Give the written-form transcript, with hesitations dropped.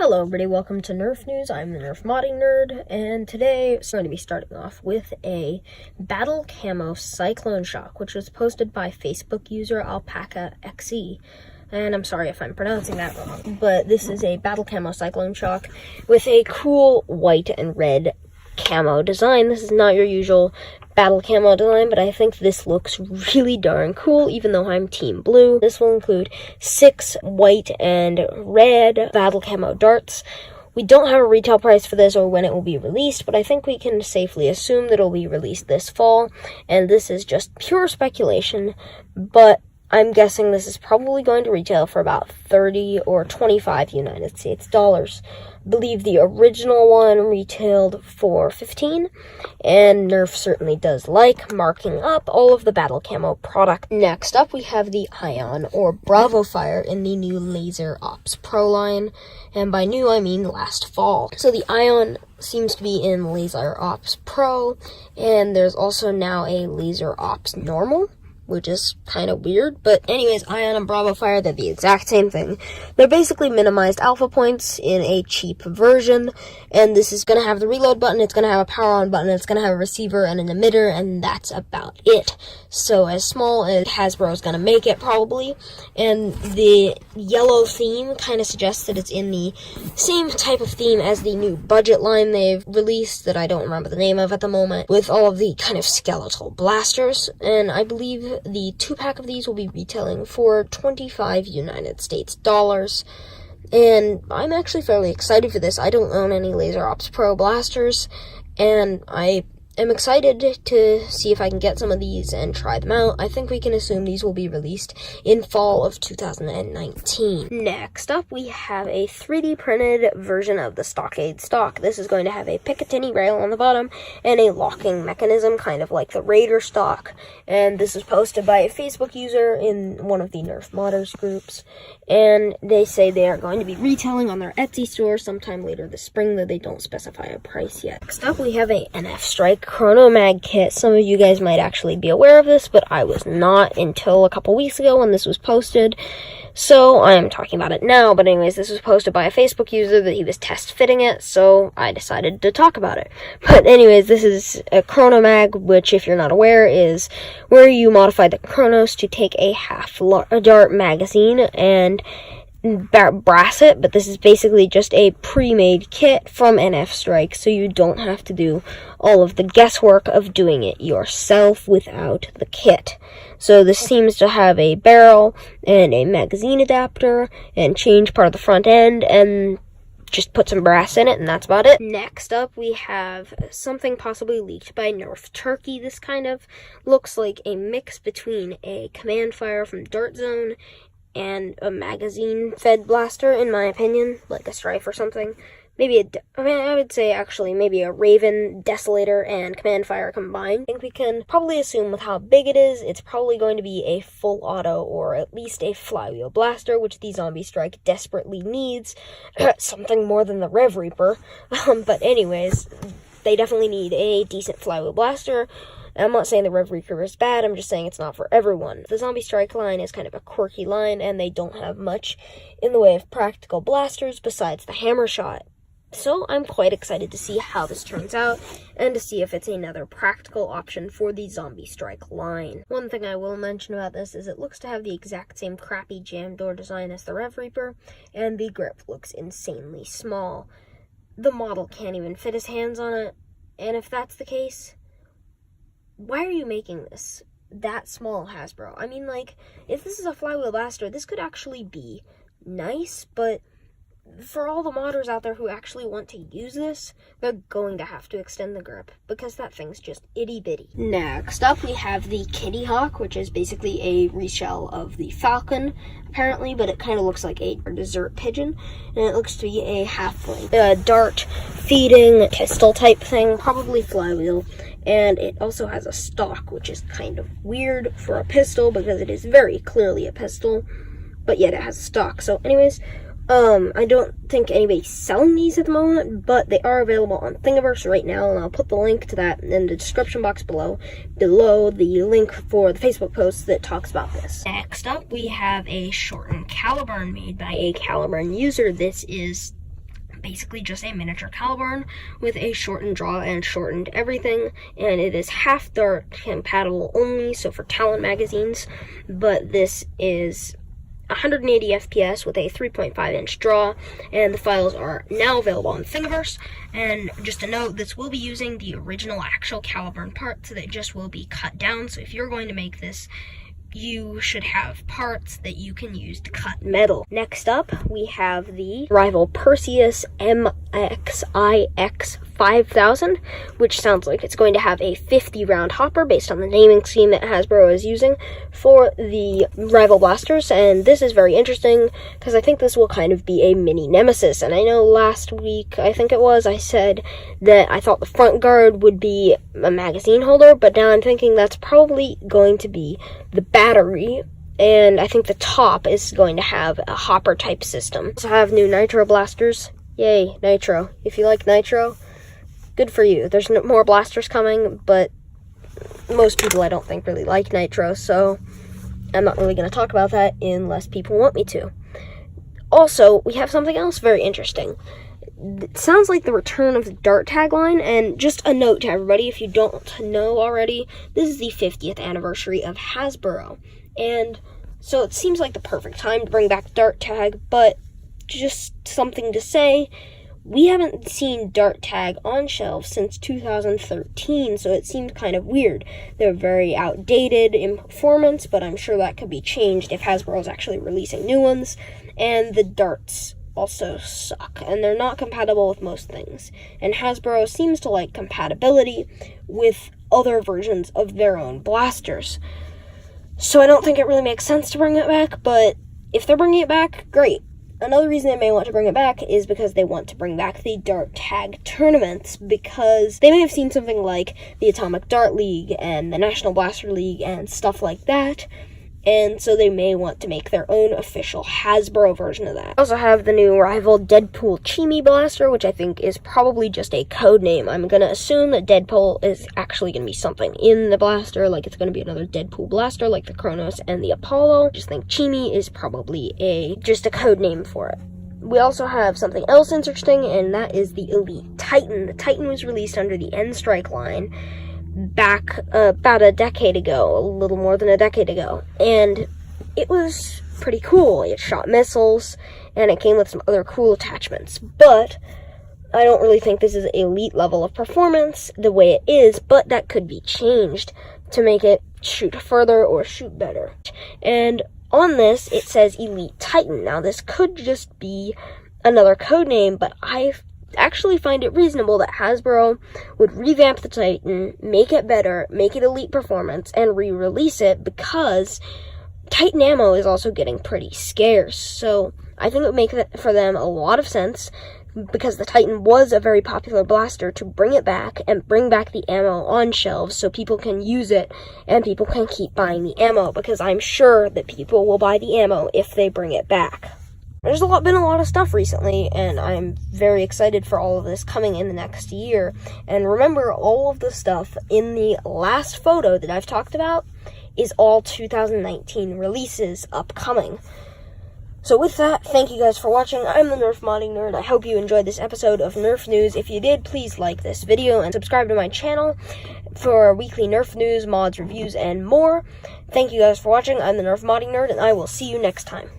Hello everybody, welcome to Nerf News. I'm the Nerf modding nerd, and today we're going to be starting off with a Battle Camo Cyclone Shock, which was posted by Facebook user Alpaca XE. And I'm sorry if I'm pronouncing that wrong, but this is a Battle Camo Cyclone Shock with a cool white and red camo design. This is not your usual battle camo design, but I think this looks really darn cool, even though I'm team blue. This will include 6 white and red battle camo darts. We don't have a retail price for this or when it will be released, but I think we can safely assume that it will be released this fall, and this is just pure speculation, but I'm guessing this is probably going to retail for about 30 or 25 United States dollars. I believe the original one retailed for 15, and Nerf certainly does like marking up all of the battle camo product. Next up, we have the Ion or Bravo Fire in the new Laser Ops Pro line, and by new I mean last fall. So the Ion seems to be in Laser Ops Pro, and there's also now a Laser Ops Normal, which is kind of weird, but anyways, Ion and Bravo Fire, they're the exact same thing. They're basically minimized alpha points in a cheap version, and this is going to have the reload button, it's going to have a power on button, it's going to have a receiver and an emitter, and that's about it. So as small as Hasbro is going to make it, probably, and the yellow theme kind of suggests that it's in the same type of theme as the new budget line they've released, that I don't remember the name of at the moment, with all of the kind of skeletal blasters, and I believe the 2-pack of these will be retailing for 25 United States dollars, and I'm actually fairly excited for this. I don't own any Laser Ops Pro blasters, and I am excited to see if I can get some of these and try them out. I think we can assume these will be released in fall of 2019. Next up, we have a 3D printed version of the Stockade stock. This is going to have a Picatinny rail on the bottom and a locking mechanism, kind of like the Raider stock. And this is posted by a Facebook user in one of the Nerf modders groups. And they say they are going to be retailing on their Etsy store sometime later this spring, though they don't specify a price yet. Next up, we have a NF Strike Chrono Mag kit. Some of you guys might actually be aware of this, but I was not until a couple weeks ago when this was posted, so I am talking about it now. But anyways, this was posted by a Facebook user that he was test fitting it, so I decided to talk about it. But anyways, this is a Chrono Mag, which, if you're not aware, is where you modify the Chronos to take a half-dart magazine and brass it, but this is basically just a pre-made kit from NF Strike, so you don't have to do all of the guesswork of doing it yourself without the kit. So this seems to have a barrel and a magazine adapter and change part of the front end and just put some brass in it, and that's about it. Next up, we have something possibly leaked by Nerf Turkey. This kind of looks like a mix between a command fire from Dart Zone and a magazine-fed blaster, in my opinion, like a Strife or something. Maybe I would say actually maybe a Raven, Desolator, and Command Fire combined. I think we can probably assume with how big it is, it's probably going to be a full auto or at least a flywheel blaster, which the Zombie Strike desperately needs. Something more than the Rev Reaper. But anyways, they definitely need a decent flywheel blaster. And I'm not saying the Rev Reaper is bad, I'm just saying it's not for everyone. The Zombie Strike line is kind of a quirky line, and they don't have much in the way of practical blasters besides the Hammer Shot. So I'm quite excited to see how this turns out, and to see if it's another practical option for the Zombie Strike line. One thing I will mention about this is it looks to have the exact same crappy jam door design as the Rev Reaper, and the grip looks insanely small. The model can't even fit his hands on it, and if that's the case, why are you making this that small, Hasbro? I mean, like, if this is a flywheel blaster, this could actually be nice, but for all the modders out there who actually want to use this, they're going to have to extend the grip, because that thing's just itty-bitty. Next up, we have the Kitty Hawk, which is basically a reshell of the Falcon, apparently, but it kind of looks like a dessert pigeon, and it looks to be a half-point dart feeding pistol type thing, probably flywheel. And it also has a stock, which is kind of weird for a pistol because it is very clearly a pistol, but yet it has a stock. So anyways, I don't think anybody's selling these at the moment, but they are available on Thingiverse right now, and I'll put the link to that in the description box below the link for the Facebook post that talks about this. Next up, we have a shortened Caliburn made by a Caliburn user. This is basically just a miniature caliburn with a shortened draw and shortened everything, and it is half dart compatible only, so for Talon magazines, but this is 180 FPS with a 3.5-inch draw, and the files are now available on Thingiverse. And just a note, this will be using the original actual caliburn parts, so they just will be cut down, so if you're going to make this, you should have parts that you can use to cut metal. Next up, we have the rival Perseus MXIX 5000, which sounds like it's going to have a 50-round hopper based on the naming scheme that Hasbro is using for the rival blasters, and this is very interesting because I think this will kind of be a mini nemesis. And I know last week, I think it was, I said that I thought the front guard would be a magazine holder, but now I'm thinking that's probably going to be the battery, and I think the top is going to have a hopper type system. So I have new Nitro blasters. Yay, Nitro. If you like Nitro, good for you. There's no more blasters coming, but most people I don't think really like Nitro, so I'm not really going to talk about that unless people want me to. Also, we have something else very interesting. It sounds like the return of the Dart tagline, and just a note to everybody, if you don't know already, this is the 50th anniversary of Hasbro, and so it seems like the perfect time to bring back Dart tag, but just something to say, we haven't seen Dart tag on shelves since 2013, so it seemed kind of weird. They're very outdated in performance, but I'm sure that could be changed if Hasbro is actually releasing new ones, and the darts also suck, and they're not compatible with most things, and Hasbro seems to like compatibility with other versions of their own blasters, so I don't think it really makes sense to bring it back, but if they're bringing it back, great. Another reason they may want to bring it back is because they want to bring back the Dart tag tournaments, because they may have seen something like the Atomic Dart League and the National Blaster League and stuff like that, and so they may want to make their own official Hasbro version of that. I also have the new rival Deadpool Chimi Blaster, which I think is probably just a code name. I'm going to assume that Deadpool is actually going to be something in the blaster, like it's going to be another Deadpool blaster like the Kronos and the Apollo. I just think Chimi is probably just a code name for it. We also have something else interesting, and that is the Elite Titan. The Titan was released under the N-Strike line back about a decade ago, a little more than a decade ago, and it was pretty cool. It shot missiles, and it came with some other cool attachments, but I don't really think this is elite level of performance the way it is, but that could be changed to make it shoot further or shoot better. And on this, it says Elite Titan. Now, this could just be another code name, but I actually find it reasonable that Hasbro would revamp the Titan, make it better, make it elite performance, and re-release it, because Titan ammo is also getting pretty scarce. So I think it would make for them a lot of sense, because the Titan was a very popular blaster, to bring it back and bring back the ammo on shelves so people can use it and people can keep buying the ammo, because I'm sure that people will buy the ammo if they bring it back. There's been a lot of stuff recently, and I'm very excited for all of this coming in the next year. And remember, all of the stuff in the last photo that I've talked about is all 2019 releases upcoming. So with that, thank you guys for watching. I'm the Nerf Modding Nerd. I hope you enjoyed this episode of Nerf News. If you did, please like this video and subscribe to my channel for weekly Nerf news, mods, reviews, and more. Thank you guys for watching. I'm the Nerf Modding Nerd, and I will see you next time.